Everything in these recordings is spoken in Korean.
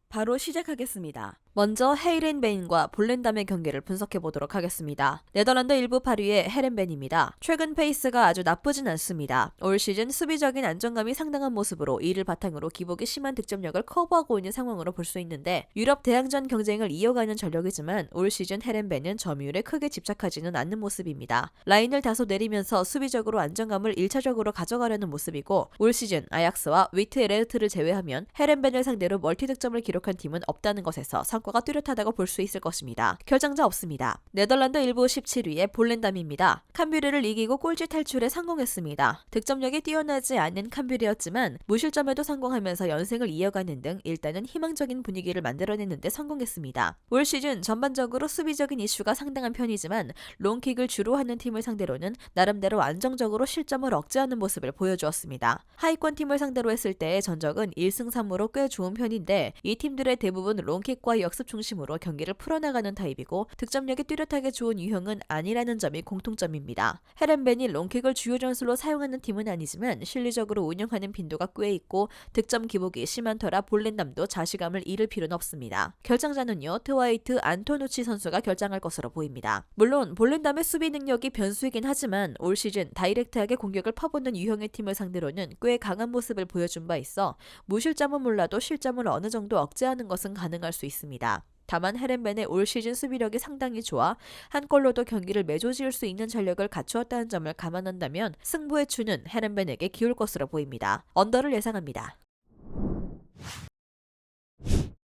바로 시작하겠습니다. 먼저 헤이렌베인과 볼렌담의 경기를 분석해보도록 하겠습니다. 네덜란드 1부 8위의 헤렌벤입니다. 최근 페이스가 아주 나쁘진 않습니다. 올 시즌 수비적인 안정감이 상당한 모습으로 이를 바탕으로 기복이 심한 득점력을 커버하고 있는 상황으로 볼 수 있는데 유럽 대항전 경쟁을 이어가는 전력이지만 올 시즌 헤렌벤은 점유율에 크게 집착하지는 않는 모습입니다. 라인을 다소 내리면서 수비적으로 안정감을 1차적으로 가져가려는 모습이고 올 시즌 아약스와 위트에레흐트를 제외하면 헤렌벤을 상대로 멀티득점을 기록한 팀은 없다는 것에서 성과가 뚜렷하다고 볼 수 있을 것입니다. 결장자 없습니다. 네덜란드 1부 17위의 볼렌담입니다. 캄뷰르를 이기고 꼴찌 탈출에 성공했습니다. 득점력이 뛰어나지 않은 캄뷰르였지만 무실점에도 성공하면서 연승을 이어가는 등 일단은 희망적인 분위기를 만들어내는데 성공했습니다. 올 시즌 전반적으로 수비적인 이슈가 상당한 편이지만 롱킥을 주로 하는 팀을 상대로는 나름대로 안정적으로 실점을 억제하는 모습을 보여주었습니다. 하위권 팀을 상대로 했을 때의 전적은 1승 3무로 꽤 좋은 편인데 이 팀들의 대부분 롱킥과 역습 중심으로 경기를 풀어나가는 타입이고 득점력이 뚜렷하게 좋은 유형은 아니라는 점이 공통점입니다. 헤렌벤이 롱킥을 주요 전술로 사용하는 팀은 아니지만 실리적으로 운영하는 빈도가 꽤 있고 득점 기복이 심한 터라 볼렌담도 자신감을 잃을 필요는 없습니다. 결장자는요, 트와이트 안토누치 선수가 결장할 것으로 보입니다. 물론 볼렌담의 수비 능력이 변수이긴 하지만 올 시즌 다이렉트하게 공격을 퍼붓는 유형의 팀을 상대로는 꽤 강한 모습을 보여준 바 있어 무실점은 몰라도 실점을 어느 정도 억제하는 것은 가능할 수 있습니다. 다만 헤렌벤의 올 시즌 수비력이 상당히 좋아 한 골로도 경기를 매조지을 수 있는 전력을 갖추었다는 점을 감안한다면 승부의 추는 헤렌벤에게 기울 것으로 보입니다. 언더를 예상합니다.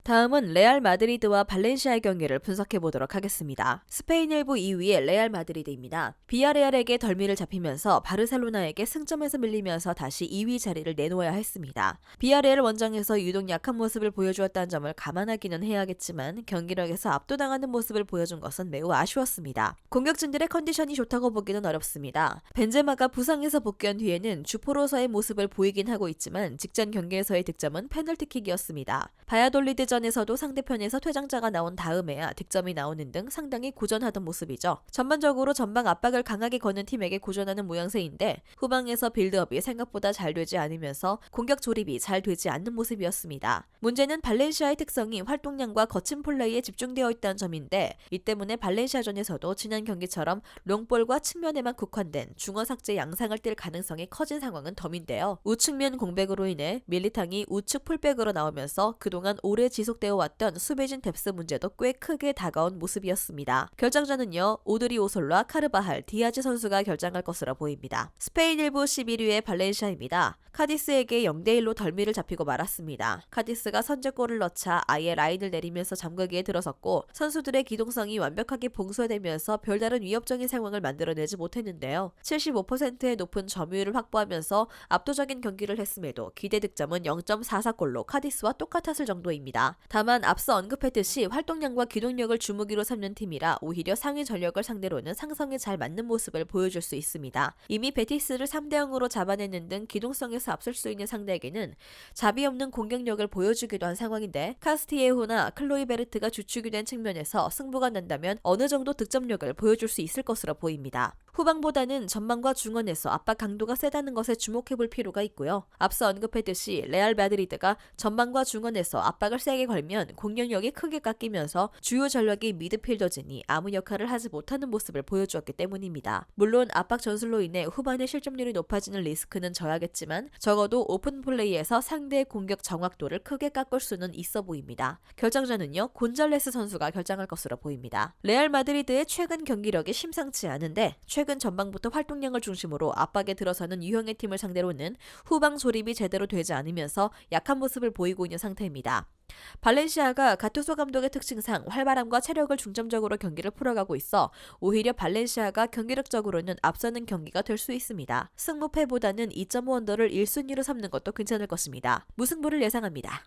다음은 레알 마드리드와 발렌시아의 경기를 분석해보도록 하겠습니다. 스페인 1부 2위의 레알 마드리드입니다. 비아레알에게 덜미를 잡히면서 바르셀로나에게 승점에서 밀리면서 다시 2위 자리를 내놓아야 했습니다. 비아레알 원정에서 유독 약한 모습을 보여주었다는 점을 감안하기는 해야겠지만 경기력에서 압도당하는 모습을 보여준 것은 매우 아쉬웠습니다. 공격진들의 컨디션이 좋다고 보기는 어렵습니다. 벤제마가 부상에서 복귀한 뒤에는 주포로서의 모습을 보이긴 하고 있지만 직전 경기에서의 득점은 페널티킥이었습니다. 바야돌리드 전에서도 상대편에서 퇴장자가 나온 다음에야 득점이 나오는 등 상당히 고전하던 모습이죠. 전반적으로 전방 압박을 강하게 거는 팀에게 고전하는 모양새인데 후방에서 빌드업이 생각보다 잘 되지 않으면서 공격 조립이 잘 되지 않는 모습이었습니다. 문제는 발렌시아의 특성이 활동량과 거친 플레이에 집중되어 있다는 점인데 이 때문에 발렌시아전에서도 지난 경기처럼 롱볼과 측면에만 국한된 중어 삭제 양상을 띨 가능성이 커진 상황은 덤인데요. 우측면 공백으로 인해 밀리탕이 우측 풀백으로 나오면서 그동안 오래 지속되어 왔던 수비진 뎁스 문제도 꽤 크게 다가온 모습이었습니다. 결장자는요, 오드리 오솔라, 카르바할, 디아즈 선수가 결장할 것으로 보입니다. 스페인 1부 11위의 발렌시아입니다. 카디스에게 0대1로 덜미를 잡히고 말았습니다. 카디스가 선제골을 넣자 아예 라인을 내리면서 잠그기에 들어섰고 선수들의 기동성이 완벽하게 봉쇄되면서 별다른 위협적인 상황을 만들어내지 못했는데요. 75%의 높은 점유율을 확보하면서 압도적인 경기를 했음에도 기대 득점은 0.44골로 카디스와 똑같았을 정도입니다. 다만 앞서 언급했듯이 활동량과 기동력을 주무기로 삼는 팀이라 오히려 상위 전력을 상대로는 상성에 잘 맞는 모습을 보여줄 수 있습니다. 이미 베티스를 3대0으로 잡아내는 등 기동성에서 앞설 수 있는 상대에게는 자비 없는 공격력을 보여주기도 한 상황인데 카스티에호나 클로이베르트가 주축이 된 측면에서 승부가 난다면 어느 정도 득점력을 보여줄 수 있을 것으로 보입니다. 후방보다는 전방과 중원에서 압박 강도가 세다는 것에 주목해볼 필요가 있고요. 앞서 언급했듯이 레알 마드리드가 전방과 중원에서 압박을 세게 걸면 공격력이 크게 깎이면서 주요 전력이 미드필더진이 아무 역할을 하지 못하는 모습을 보여주었기 때문입니다. 물론 압박 전술로 인해 후반의 실점률이 높아지는 리스크는 져야겠지만 적어도 오픈 플레이에서 상대의 공격 정확도를 크게 깎을 수는 있어 보입니다. 결정자는요, 곤잘레스 선수가 결정할 것으로 보입니다. 레알 마드리드의 최근 경기력이 심상치 않은데 최근 전방부터 활동량을 중심으로 압박에 들어서는 유형의 팀을 상대로는 후방 조립이 제대로 되지 않으면서 약한 모습을 보이고 있는 상태입니다. 발렌시아가 가투소 감독의 특징상 활발함과 체력을 중점적으로 경기를 풀어가고 있어 오히려 발렌시아가 경기력적으로는 앞서는 경기가 될 수 있습니다. 승무패보다는 2.5 언더를 1순위로 삼는 것도 괜찮을 것입니다. 무승부를 예상합니다.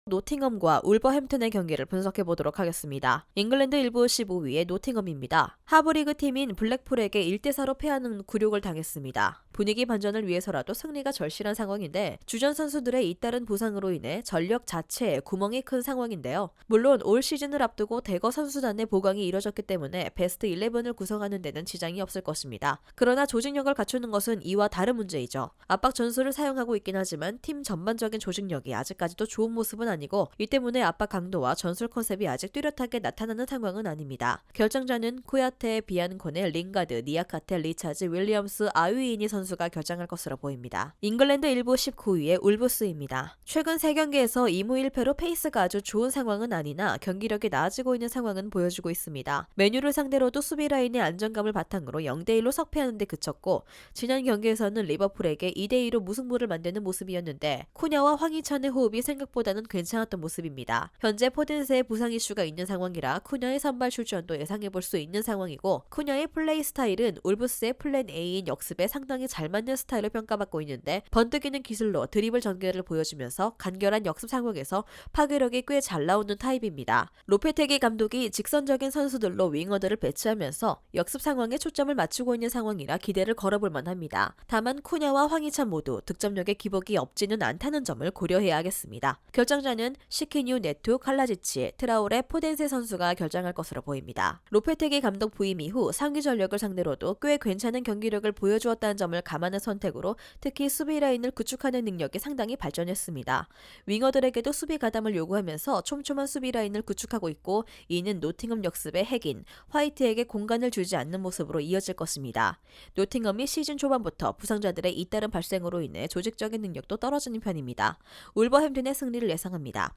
노팅엄과 울버햄튼의 경기를 분석해보도록 하겠습니다. 잉글랜드 1부 15위의 노팅엄입니다. 하브리그 팀인 블랙풀에게 1대4로 패하는 굴욕을 당했습니다. 분위기 반전을 위해서라도 승리가 절실한 상황인데 주전 선수들의 잇따른 부상으로 인해 전력 자체에 구멍이 큰 상황인데요. 물론 올 시즌을 앞두고 대거 선수단의 보강이 이뤄졌기 때문에 베스트 11을 구성하는 데는 지장이 없을 것입니다. 그러나 조직력을 갖추는 것은 이와 다른 문제이죠. 압박 전술을 사용하고 있긴 하지만 팀 전반적인 조직력이 아직까지도 좋은 모습은 아니고 이 때문에 압박 강도와 전술 컨셉이 아직 뚜렷하게 나타나는 상황은 아닙니다. 결정자는 쿠야테, 비안코넬, 링가드, 니아카테, 리차즈, 윌리엄스, 아유이니 선수가 결정할 것으로 보입니다. 잉글랜드 1부 19위의 울브스입니다. 최근 3경기에서 2무 1패로 페이스가 아주 좋은 상황은 아니나 경기력이 나아지고 있는 상황은 보여주고 있습니다. 메뉴를 상대로도 수비 라인의 안정감을 바탕으로 0대1로 석패하는 데 그쳤고 지난 경기에서는 리버풀에게 2대2로 무승부를 만드는 모습이었는데 쿠냐와 황희찬의 호흡이 생각보다는 괜찮았던 모습입니다. 현재 포덴세의 부상 이슈가 있는 상황이라 쿠냐의 선발 출전도 예상해볼 수 있는 상황이고 쿠냐의 플레이 스타일은 울브스의 플랜 A인 역습에 상당히 잘 맞는 스타일로 평가받고 있는데 번뜩이는 기술로 드리블 전개를 보여주면서 간결한 역습 상황에서 파괴력이 꽤 잘 나오는 타입입니다. 로페테기 감독이 직선적인 선수들로 윙어들을 배치하면서 역습 상황에 초점을 맞추고 있는 상황이라 기대를 걸어볼 만합니다. 다만 쿠냐와 황희찬 모두 득점력의 기복이 없지는 않다는 점을 고려해야 하겠습니다. 결정자는 시키뉴, 네투, 칼라지치, 트라오레, 포덴세 선수가 결정할 것으로 보입니다. 로페테기 감독 부임 이후 상위 전력을 상대로도 꽤 괜찮은 경기력을 보여주었다는 점을 감안한 선택으로 특히 수비 라인을 구축하는 능력이 상당히 발전했습니다. 윙어들에게도 수비 가담을 요구하면서 촘촘한 수비 라인을 구축하고 있고 이는 노팅엄 역습의 핵인 화이트에게 공간을 주지 않는 모습으로 이어질 것입니다. 노팅엄이 시즌 초반부터 부상자들의 잇따른 발생으로 인해 조직적인 능력도 떨어지는 편입니다. 울버햄튼의 승리를 예상합니다.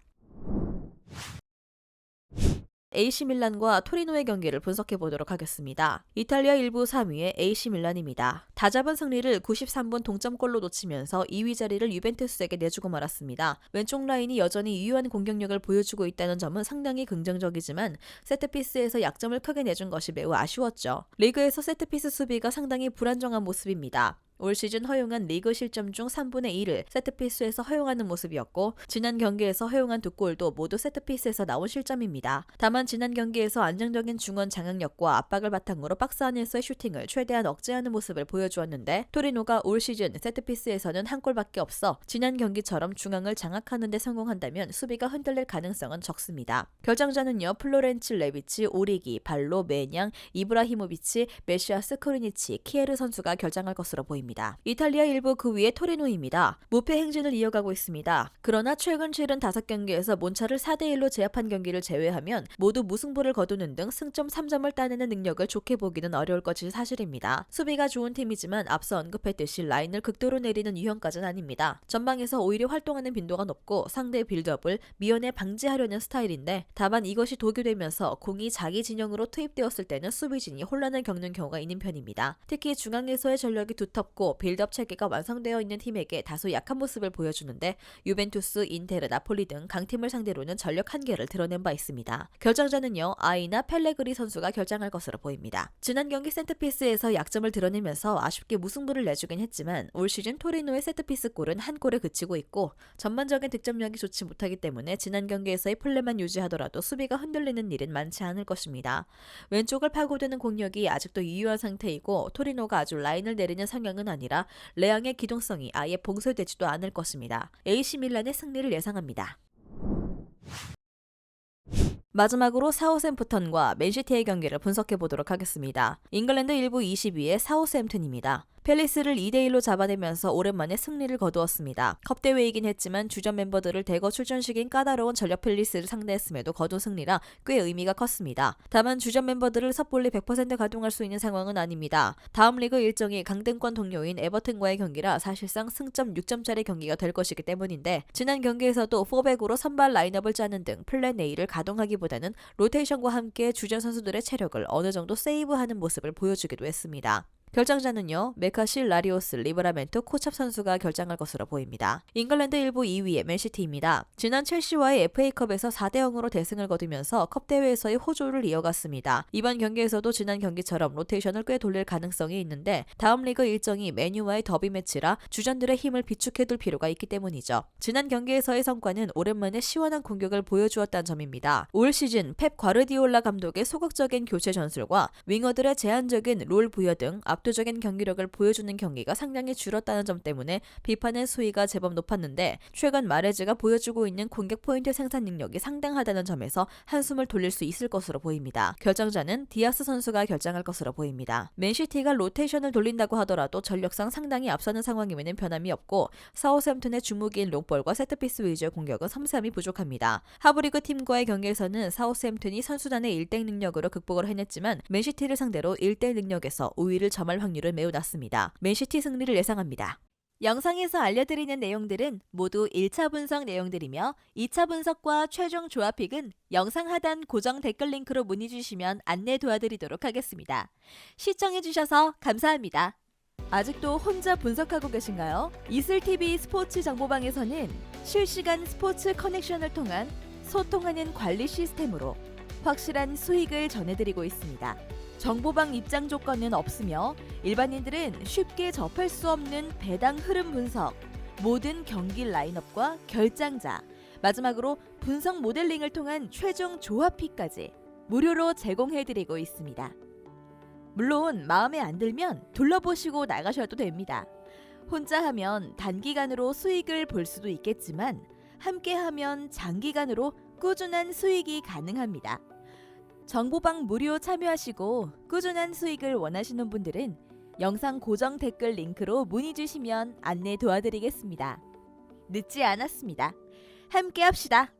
AC 밀란과 토리노의 경기를 분석해 보도록 하겠습니다. 이탈리아 1부 3위의 AC 밀란입니다. 다잡은 승리를 93분 동점골로 놓치면서 2위 자리를 유벤투스에게 내주고 말았습니다. 왼쪽 라인이 여전히 유효한 공격력을 보여주고 있다는 점은 상당히 긍정적이지만 세트피스에서 약점을 크게 내준 것이 매우 아쉬웠죠. 리그에서 세트피스 수비가 상당히 불안정한 모습입니다. 올 시즌 허용한 리그 실점 중 3분의 1을 세트피스에서 허용하는 모습이었고 지난 경기에서 허용한 2골도 모두 세트피스에서 나온 실점입니다. 다만 지난 경기에서 안정적인 중원 장악력과 압박을 바탕으로 박스 안에서의 슈팅을 최대한 억제하는 모습을 보여주었는데 토리노가 올 시즌 세트피스에서는 한 골밖에 없어 지난 경기처럼 중앙을 장악하는 데 성공한다면 수비가 흔들릴 가능성은 적습니다. 결정자는요 플로렌츠 레비치, 오리기, 발로, 메냥, 이브라히모비치, 메시아스, 크리니치, 키에르 선수가 결정할 것으로 보입니다. 이탈리아 1부 그 위에 토리노입니다. 무패 행진을 이어가고 있습니다. 그러나 최근 치른 5경기에서 몬차를 4대1로 제압한 경기를 제외하면 모두 무승부를 거두는 등 승점 3점을 따내는 능력을 좋게 보기는 어려울 것이 사실입니다. 수비가 좋은 팀이지만 앞서 언급했듯이 라인을 극도로 내리는 유형까지는 아닙니다. 전방에서 오히려 활동하는 빈도가 높고 상대 빌드업을 미연에 방지하려는 스타일인데 다만 이것이 도교되면서 공이 자기 진영으로 투입되었을 때는 수비진이 혼란을 겪는 경우가 있는 편입니다. 특히 중앙에서의 전력이 두텁고 빌드업 체계가 완성되어 있는 팀에게 다소 약한 모습을 보여주는데 유벤투스, 인테르, 나폴리 등 강팀을 상대로는 전력 한계를 드러낸 바 있습니다. 결정자는요 아이나 펠레그리 선수가 결정할 것으로 보입니다. 지난 경기 세트피스에서 약점을 드러내면서 아쉽게 무승부를 내주긴 했지만 올 시즌 토리노의 세트피스 골은 한 골에 그치고 있고 전반적인 득점력이 좋지 못하기 때문에 지난 경기에서의 플레만 유지하더라도 수비가 흔들리는 일은 많지 않을 것입니다. 왼쪽을 파고드는 공격이 아직도 유효한 상태이고 토리노가 아주 라인을 내리는 성향은 아니라 레앙의 기동성이 아예 봉쇄되지도 않을 것입니다. AC 밀란의 승리를 예상합니다. 마지막으로 사우샘프턴과 맨시티의 경기를 분석해 보도록 하겠습니다. 잉글랜드 1부 22의 사우샘프턴입니다. 팰리스를 2대1로 잡아내면서 오랜만에 승리를 거두었습니다. 컵대회이긴 했지만 주전 멤버들을 대거 출전시킨 까다로운 전력 팰리스를 상대했음에도 거둔 승리라 꽤 의미가 컸습니다. 다만 주전 멤버들을 섣불리 100% 가동할 수 있는 상황은 아닙니다. 다음 리그 일정이 강등권 동료인 에버튼과의 경기라 사실상 승점 6점짜리 경기가 될 것이기 때문인데 지난 경기에서도 4백으로 선발 라인업을 짜는 등 플랜 A를 가동하기보다는 로테이션과 함께 주전 선수들의 체력을 어느 정도 세이브하는 모습을 보여주기도 했습니다. 결정자는요 메카시, 라리오스, 리브라멘토, 코찹 선수가 결정할 것으로 보입니다. 잉글랜드 1부 2위의 맨시티입니다. 지난 첼시와의 FA컵에서 4대0으로 대승을 거두면서 컵대회에서의 호조를 이어갔습니다. 이번 경기에서도 지난 경기처럼 로테이션을 꽤 돌릴 가능성이 있는데 다음 리그 일정이 맨유와의 더비 매치라 주전들의 힘을 비축해둘 필요가 있기 때문이죠. 지난 경기에서의 성과는 오랜만에 시원한 공격을 보여주었다는 점입니다. 올 시즌 펩 과르디올라 감독의 소극적인 교체 전술과 윙어들의 제한적인 롤 부여 등 압도적인 경기력을 보여주는 경기가 상당히 줄었다는 점 때문에 비판의 수위가 제법 높았는데 최근 마레즈가 보여주고 있는 공격 포인트 생산 능력이 상당하다는 점에서 한숨을 돌릴 수 있을 것으로 보입니다. 결정자는 디아스 선수가 결정할 것으로 보입니다. 맨시티가 로테이션을 돌린다고 하더라도 전력상 상당히 앞서는 상황이면 변함이 없고 사우샘튼의 주무기인 롱볼과 세트피스 위주의 공격은 섬세함이 부족합니다. 하브리그 팀과의 경기에서는 사우샘튼이 선수단의 1대 능력으로 극복을 해냈지만 맨시티를 상대로 1대 능력에서 우위를 점할 확률은 매우 낮습니다. 맨시티 승리를 예상합니다. 영상에서 알려드리는 내용들은 모두 1차 분석 내용들이며 2차 분석과 최종 조합픽은 영상 하단 고정 댓글 링크로 문의 주시면 안내 도와드리도록 하겠습니다. 시청해주셔서 감사합니다. 아직도 혼자 분석하고 계신가요? 이슬TV 스포츠 정보방에서는 실시간 스포츠 커넥션을 통한 소통하는 관리 시스템으로 확실한 수익을 전해드리고 있습니다. 정보방 입장 조건은 없으며 일반인들은 쉽게 접할 수 없는 배당 흐름 분석, 모든 경기 라인업과 결장자, 마지막으로 분석 모델링을 통한 최종 조합픽까지 무료로 제공해드리고 있습니다. 물론 마음에 안 들면 둘러보시고 나가셔도 됩니다. 혼자 하면 단기간으로 수익을 볼 수도 있겠지만 함께 하면 장기간으로 꾸준한 수익이 가능합니다. 정보방 무료 참여하시고 꾸준한 수익을 원하시는 분들은 영상 고정 댓글 링크로 문의 주시면 안내 도와드리겠습니다. 늦지 않았습니다. 함께 합시다.